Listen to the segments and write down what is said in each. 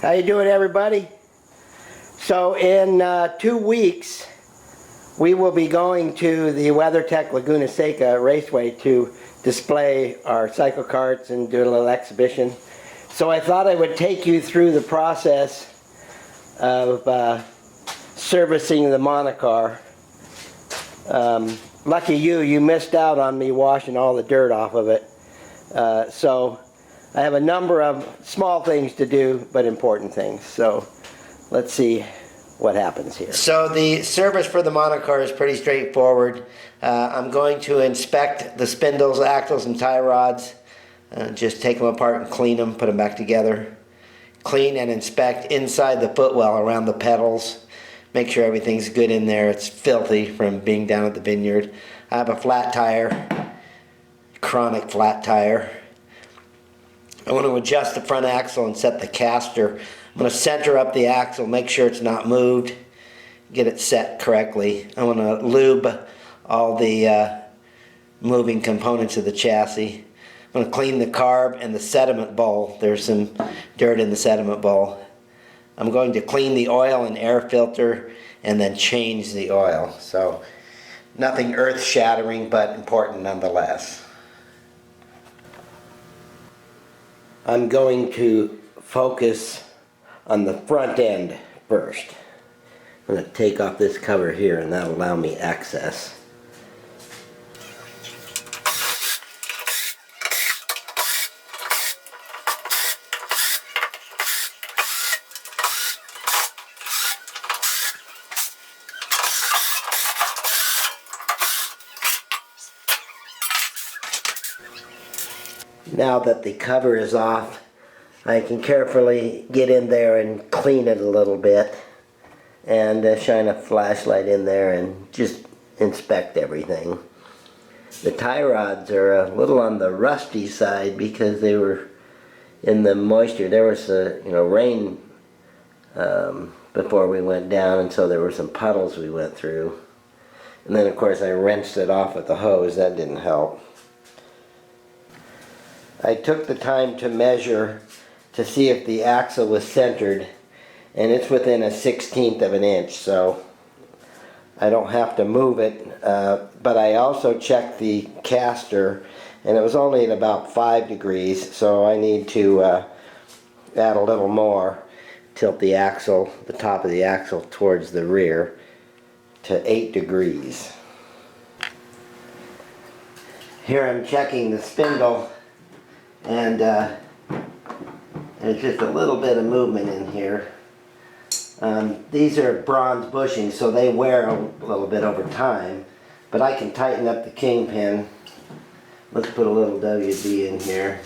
How you doing, everybody? So in 2 weeks, we will be going to the Weather Tech Laguna Raceway to display our cycle carts and do a little exhibition. So I thought I would take you through the process of servicing the Monocar. Lucky you missed out on me washing all the dirt off of it. So I have a number of small things to do, but important things. So let's see what happens here. So the service for the Monocar is pretty straightforward. I'm going to inspect the spindles, axles, and tie rods. Just take them apart and clean them, put them back together. Clean and inspect inside the footwell around the pedals. Make sure everything's good in there. It's filthy from being down at the vineyard. I have a flat tire, chronic flat tire. I want to adjust the front axle and set the caster. I'm going to center up the axle, make sure it's not moved, get it set correctly. I want to lube all the moving components of the chassis. I'm going to clean the carb and the sediment bowl. There's some dirt in the sediment bowl. I'm going to clean the oil and air filter and then change the oil. So nothing earth-shattering, but important nonetheless. I'm going to focus on the front end first. I'm going to take off this cover here and that'll allow me access. Now that the cover is off, I can carefully get in there and clean it a little bit and shine a flashlight in there and just inspect everything. The tie rods are a little on the rusty side because they were in the moisture. There was rain before we went down, and so there were some puddles we went through. And then of course I rinsed it off with the hose. That didn't help. I took the time to measure to see if the axle was centered, and it's within a 1/16 of an inch, so I don't have to move it. But I also checked the caster, and it was only at about 5 degrees, so I need to add a little more. Tilt the axle, the top of the axle towards the rear to 8 degrees. Here I'm checking the spindle, and there's just a little bit of movement in here. These are bronze bushings, so they wear a little bit over time, but I can tighten up the kingpin. Let's put a little WD in here.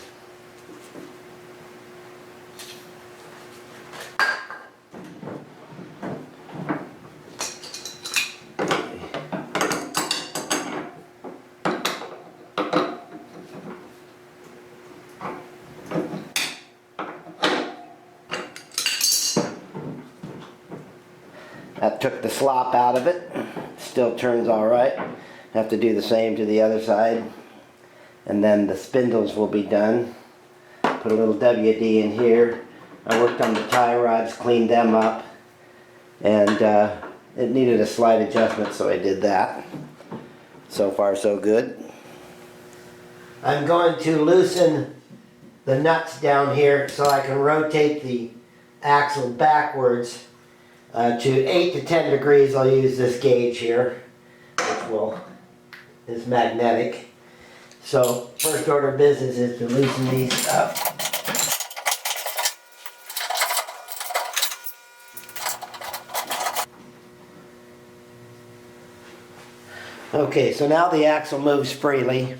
That took the slop out of it. Still turns all right. Have to do the same to the other side. And then the spindles will be done. Put a little WD in here. I worked on the tie rods, cleaned them up. And it needed a slight adjustment, so I did that. So far, so good. I'm going to loosen the nuts down here so I can rotate the axle backwards. To 8 to 10 degrees, I'll use this gauge here, which is magnetic. So first order of business is to loosen these up. Okay, so now the axle moves freely.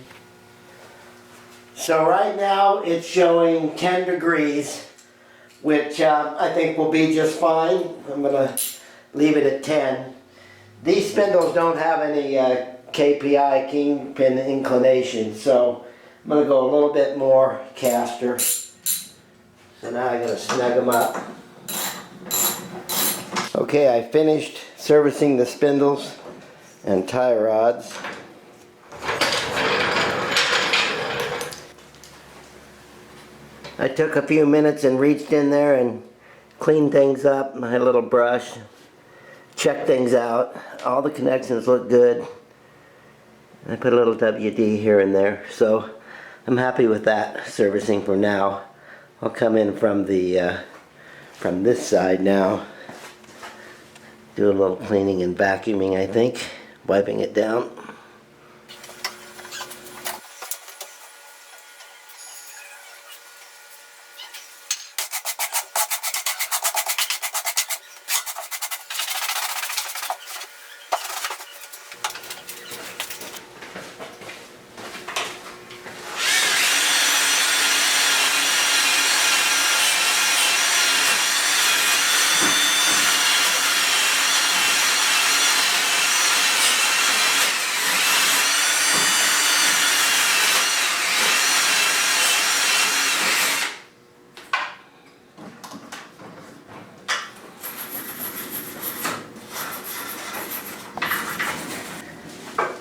So right now it's showing 10 degrees. Which I think will be just fine. I'm going to leave it at 10. These spindles don't have any KPI, kingpin inclination, so I'm going to go a little bit more caster. So now I'm going to snug them up. Okay, I finished servicing the spindles and tie rods. I took a few minutes and reached in there and clean things up, my little brush, check things out. All the connections look good. I put a little WD here and there, so I'm happy with that servicing for now. I'll come in from this side now. Do a little cleaning and vacuuming, I think, wiping it down.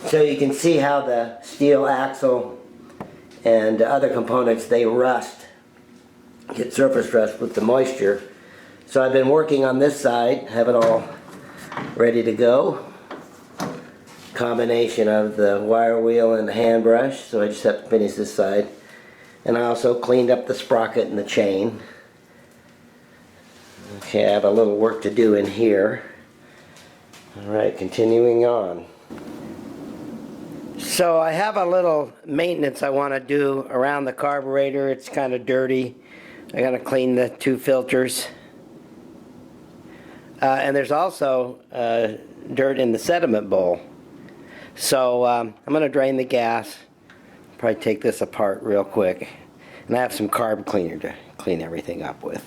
So you can see how the steel axle and other components, they rust, get surface rust with the moisture. So I've been working on this side, have it all ready to go. Combination of the wire wheel and the hand brush, so I just have to finish this side. And I also cleaned up the sprocket and the chain. Okay, I have a little work to do in here. Alright, continuing on. So I have a little maintenance I want to do around the carburetor. It's kind of dirty. I got to clean the two filters. And there's also dirt in the sediment bowl. So I'm going to drain the gas. Probably take this apart real quick. And I have some carb cleaner to clean everything up with.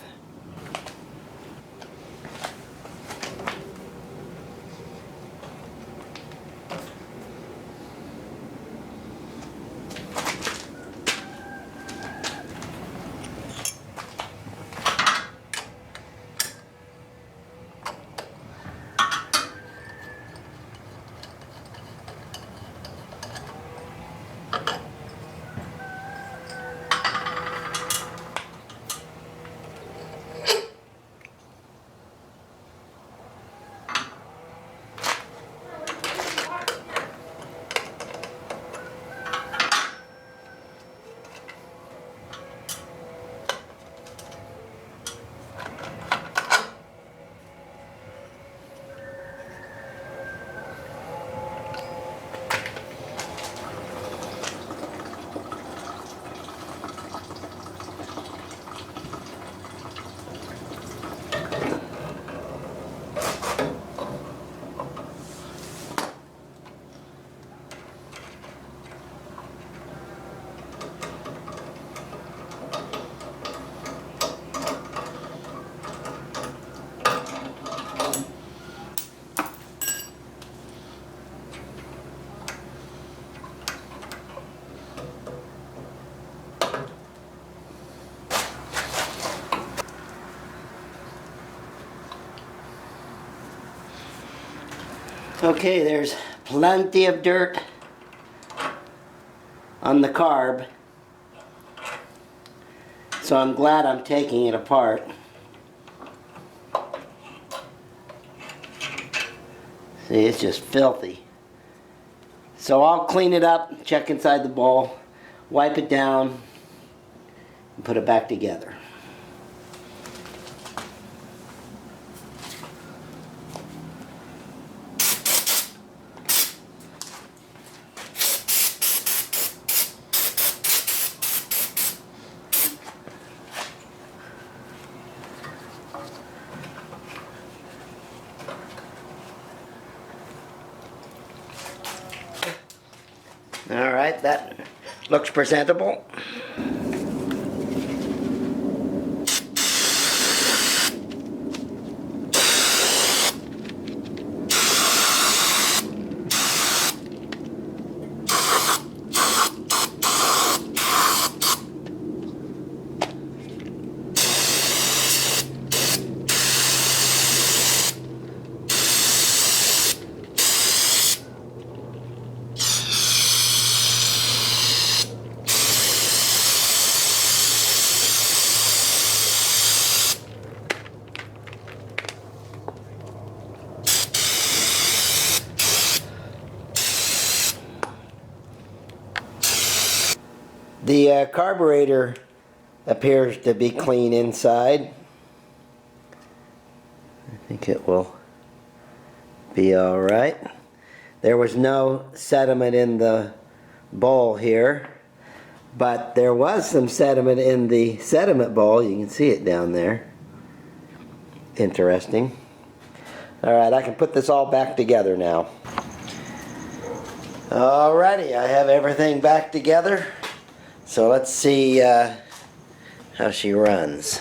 Okay, there's plenty of dirt on the carb, so I'm glad I'm taking it apart. See, it's just filthy. So I'll clean it up, check inside the bowl, wipe it down, and put it back together. Alright, that looks presentable. The carburetor appears to be clean inside. I think it will be all right. There was no sediment in the bowl here, but there was some sediment in the sediment bowl. You can see it down there. Interesting. All right, I can put this all back together now. Alrighty, I have everything back together. So let's see how she runs.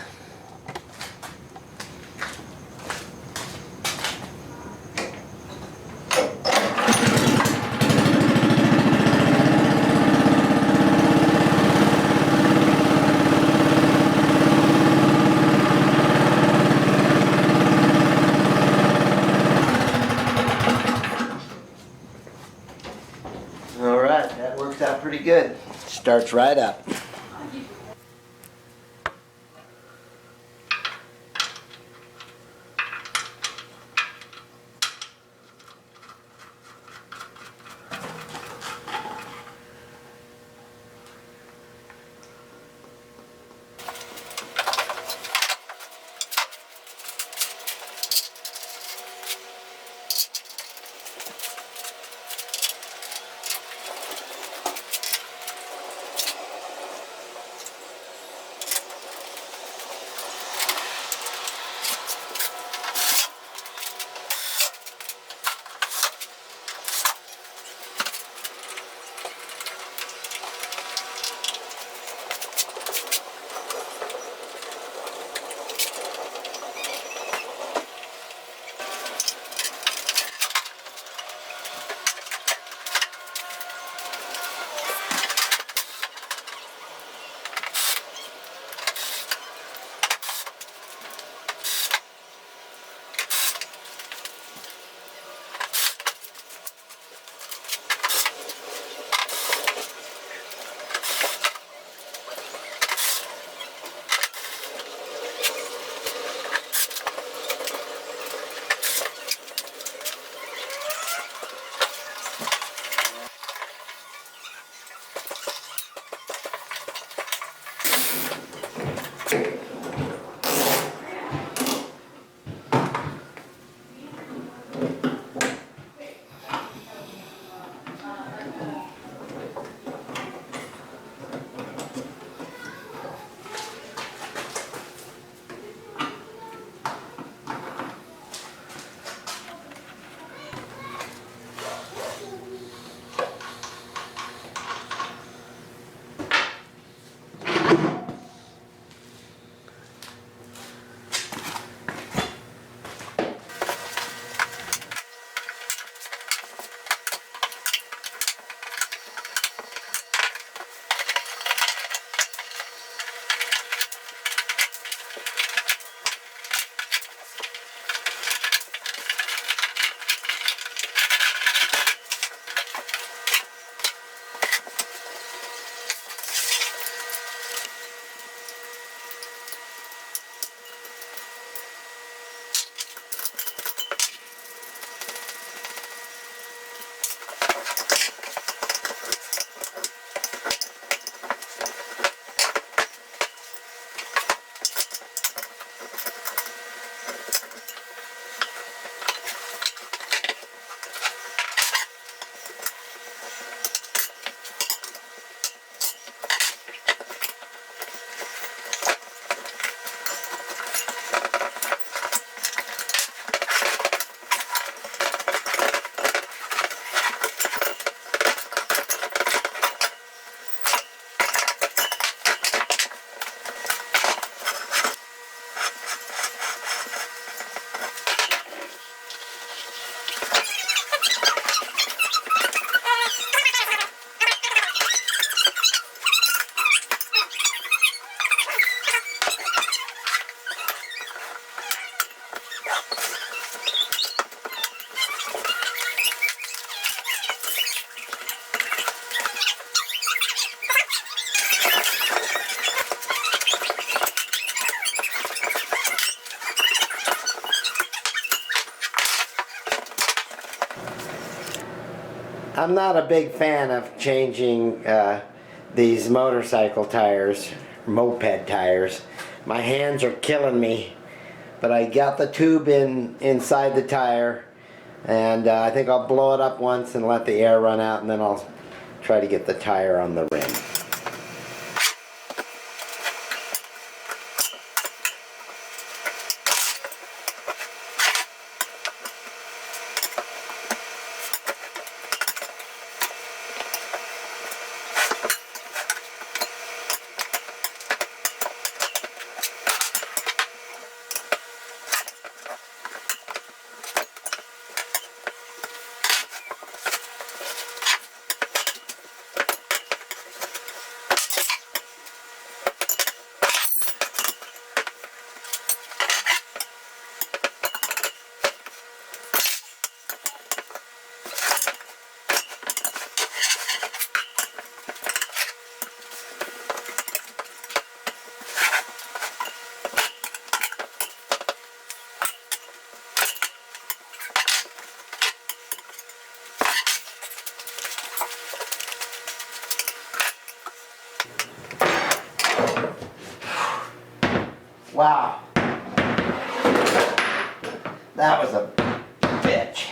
Alright, that works out pretty good. Starts right up. I'm not a big fan of changing these motorcycle tires, moped tires. My hands are killing me, but I got the tube inside the tire, and I think I'll blow it up once and let the air run out, and then I'll try to get the tire on the rim. Wow, that was a bitch.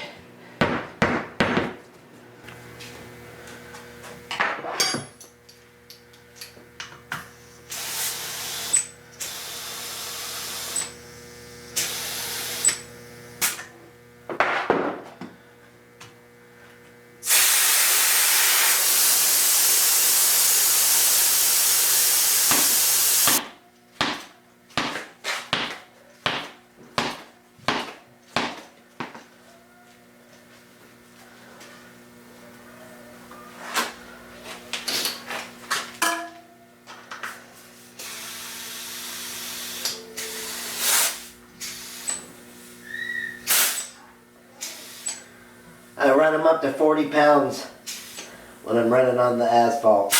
I run them up to 40 pounds when I'm running on the asphalt.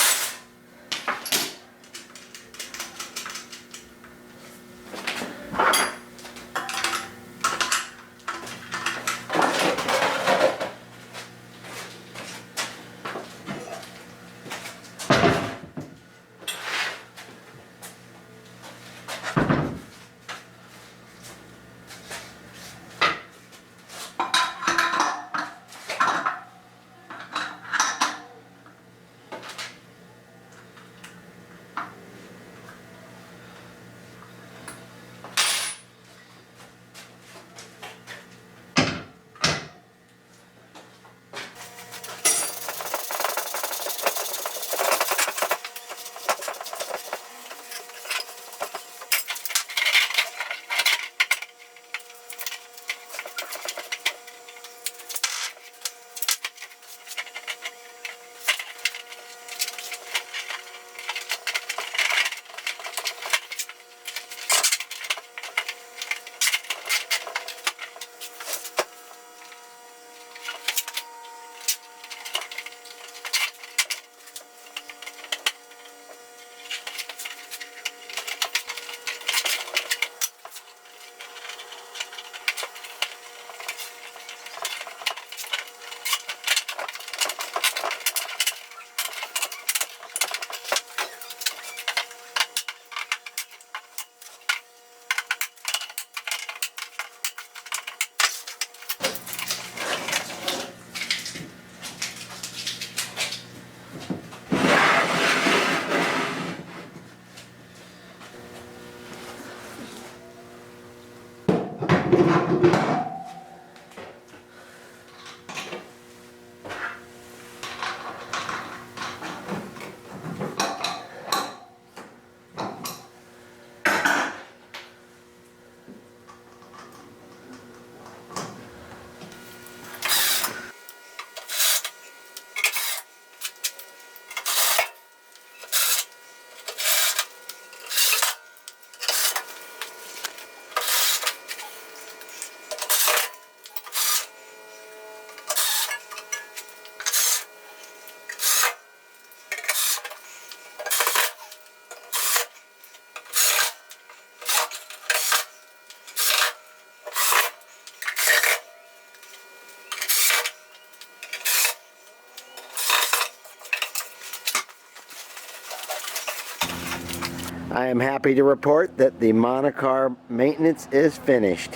I am happy to report that the Monocar maintenance is finished.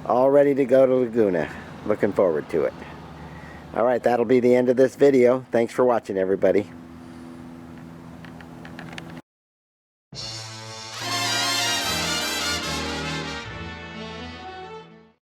All ready to go to Laguna. Looking forward to it. Alright, that'll be the end of this video. Thanks for watching, everybody.